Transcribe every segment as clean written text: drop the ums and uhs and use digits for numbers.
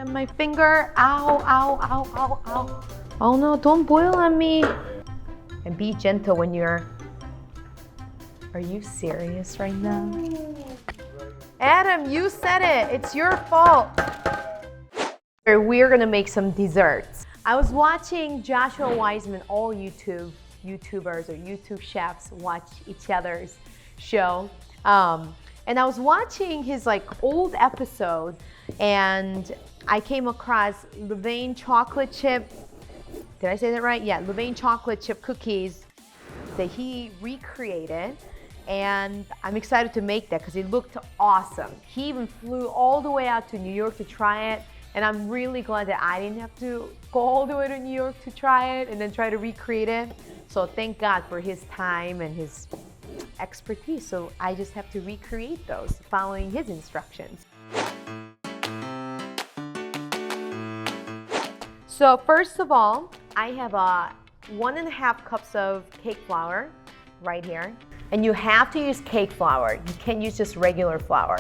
And my finger, ow, ow, ow, ow, ow. Oh no, don't boil on me. And be gentle when you're, are you serious right now? Adam, you said it, it's your fault. We're gonna make some desserts. I was watching Joshua Weissman, all YouTubers or YouTube chefs watch each other's show. And I was watching his old episode and I came across Levain chocolate chip, did I say that right? Yeah, Levain chocolate chip cookies that he recreated. And I'm excited to make that because it looked awesome. He even flew all the way out to New York to try it. And I'm really glad that I didn't have to go all the way to New York to try it and then try to recreate it. So thank God for his time and his expertise. So I just have to recreate those following his instructions. So first of all, I have 1.5 cups of cake flour right here. And you have to use cake flour. You can't use just regular flour.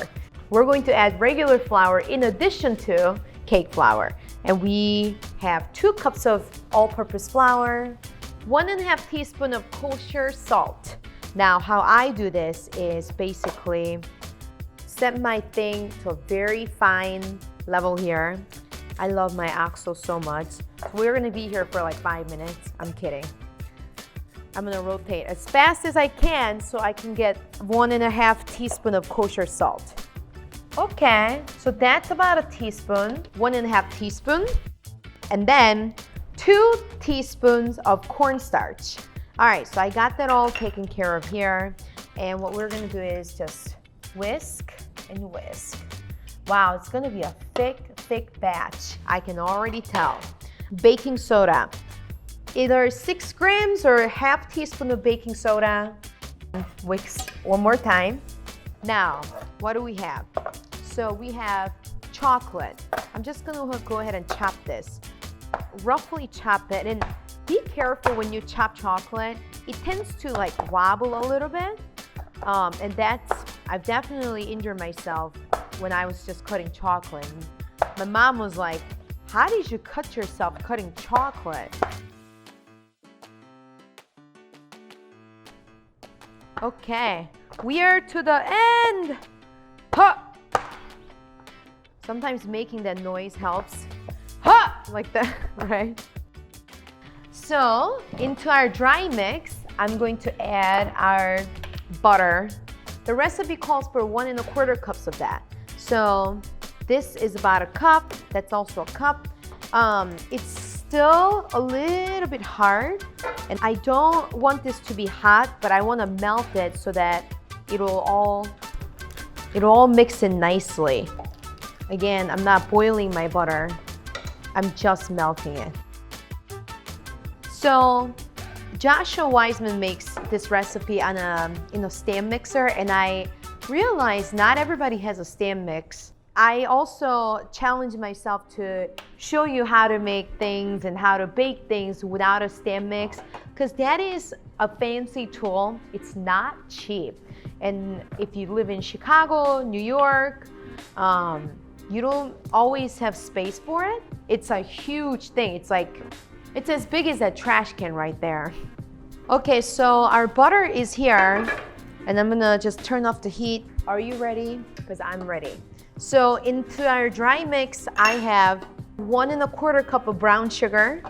We're going to add regular flour in addition to cake flour. And we have 2 cups of all-purpose flour, 1.5 teaspoons of kosher salt. Now, how I do this is basically set my thing to a very fine level here. I love my oxo so much. We're gonna be here for 5 minutes. I'm kidding. I'm gonna rotate as fast as I can so I can get 1.5 teaspoons of kosher salt. Okay, so that's about a teaspoon, 1.5 teaspoon, and then 2 teaspoons of cornstarch. All right, so I got that all taken care of here. And what we're gonna do is just whisk and whisk. Wow, it's gonna be a thick batch. I can already tell. Baking soda. Either 6 grams or half teaspoon of baking soda. Whisk one more time. Now, what do we have? So we have chocolate. I'm just gonna go ahead and chop this. Roughly chop it, and be careful when you chop chocolate. It tends to wobble a little bit. And I've definitely injured myself when I was just cutting chocolate. My mom was like, how did you cut yourself cutting chocolate? Okay, we are to the end. Ha! Sometimes making that noise helps. Ha! Like that, right? So, into our dry mix, I'm going to add our butter. The recipe calls for 1.25 cups of that. So, this is about a cup. That's also a cup. It's still a little bit hard, and I don't want this to be hot, but I want to melt it so that it'll all mix in nicely. Again, I'm not boiling my butter. I'm just melting it. So Joshua Weissman makes this recipe on in a stand mixer, and I realized not everybody has a stand mix. I also challenged myself to show you how to make things and how to bake things without a stand mix, because that is a fancy tool. It's not cheap. And if you live in Chicago, New York, you don't always have space for it. It's a huge thing. It's as big as that trash can right there. Okay, so our butter is here, and I'm gonna just turn off the heat. Are you ready? Because I'm ready. So into our dry mix, I have 1.25 cup of brown sugar,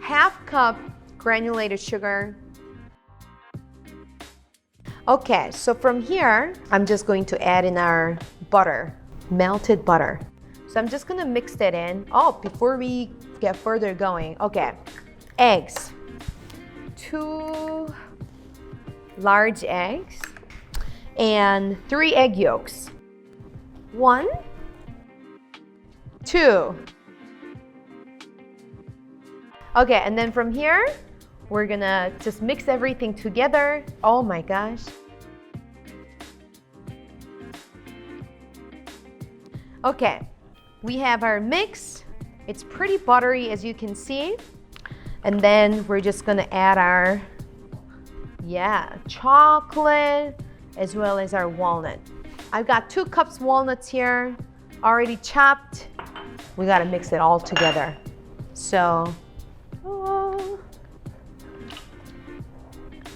half cup granulated sugar. Okay, so from here, I'm just going to add in our butter, melted butter. So I'm just gonna mix that in. Oh, before we get further going, okay, eggs. 2 large eggs and 3 egg yolks. 1, 2. Okay, and then from here, we're gonna just mix everything together. Oh my gosh. Okay, we have our mix. It's pretty buttery, as you can see. And then we're just gonna add our, chocolate as well as our walnut. I've got 2 cups walnuts here, already chopped. we gotta mix it all together. So, oh,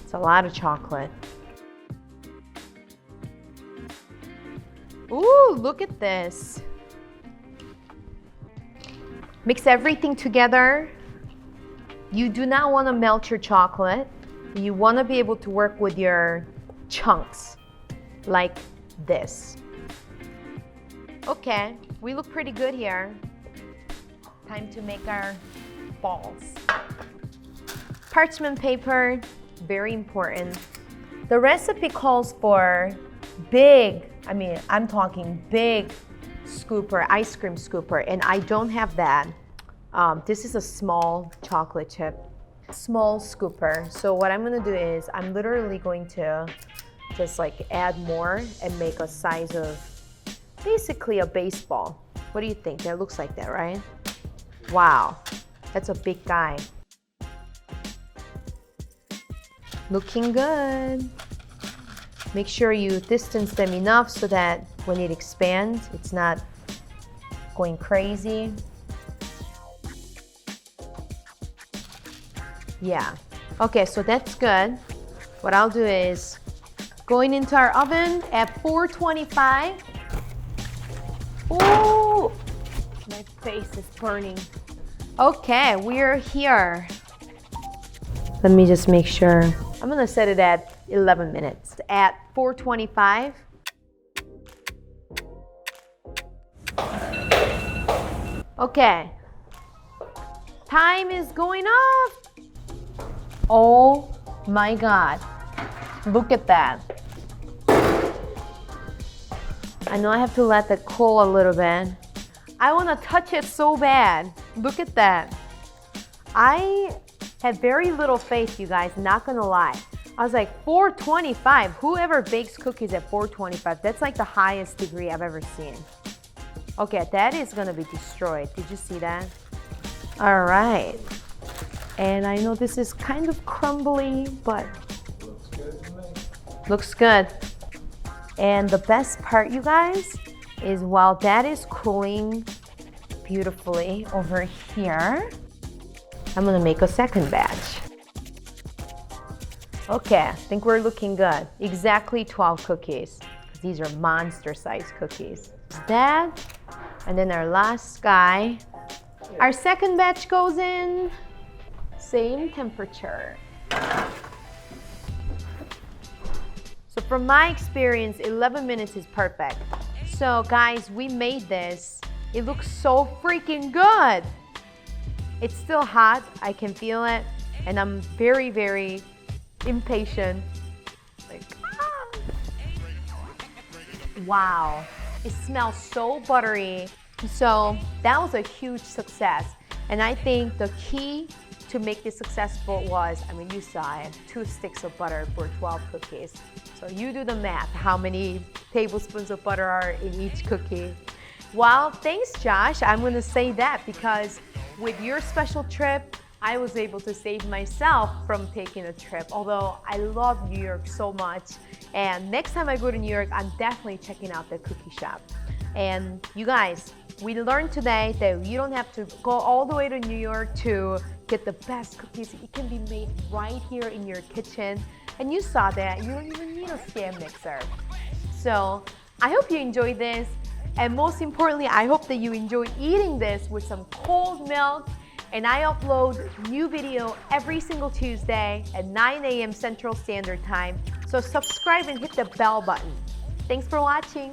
it's a lot of chocolate. Ooh, look at this. Mix everything together. You do not want to melt your chocolate. You want to be able to work with your chunks like this. Okay, we look pretty good here. Time to make our balls. Parchment paper, very important. The recipe calls for big, I'm talking big scooper, ice cream scooper, and I don't have that. This is a small chocolate chip, small scooper. So what I'm gonna do is I'm literally going to just like add more and make a size of basically a baseball. What do you think? That looks like that, right? Wow, that's a big guy. Looking good. Make sure you distance them enough so that when it expands, it's not going crazy. Yeah, okay, so that's good. What I'll do is going into our oven at 425. Ooh, my face is burning. Okay, we're here. Let me just make sure. I'm gonna set it at 11 minutes at 425. Okay, time is going off. Oh my God, look at that. I know I have to let that cool a little bit. I wanna touch it so bad. Look at that. I had very little faith, you guys, not gonna lie. I was like, 425, whoever bakes cookies at 425, that's like the highest degree I've ever seen. Okay, that is gonna be destroyed. Did you see that? All right. And I know this is kind of crumbly, but Looks good to me. looks good. And the best part, you guys, is while that is cooling beautifully over here, I'm gonna make a second batch. Okay, I think we're looking good. Exactly 12 cookies. These are monster sized cookies. That, and then our last guy. Our second batch goes in, same temperature. So from my experience, 11 minutes is perfect. So guys, we made this. It looks so freaking good. It's still hot, I can feel it, and I'm very, very impatient. Like, ah. Wow, it smells so buttery. So that was a huge success. And I think the key to make this successful was, you saw it, 2 sticks of butter for 12 cookies. So you do the math, how many tablespoons of butter are in each cookie. Well, thanks, Josh. I'm gonna say that because with your special trip, I was able to save myself from taking a trip, although I love New York so much. And next time I go to New York, I'm definitely checking out the cookie shop. And you guys, we learned today that you don't have to go all the way to New York to get the best cookies. It can be made right here in your kitchen. And you saw that, you don't even need a stand mixer. So I hope you enjoyed this. And most importantly, I hope that you enjoy eating this with some cold milk. And I upload new video every single Tuesday at 9 a.m. Central Standard Time. So subscribe and hit the bell button. Thanks for watching.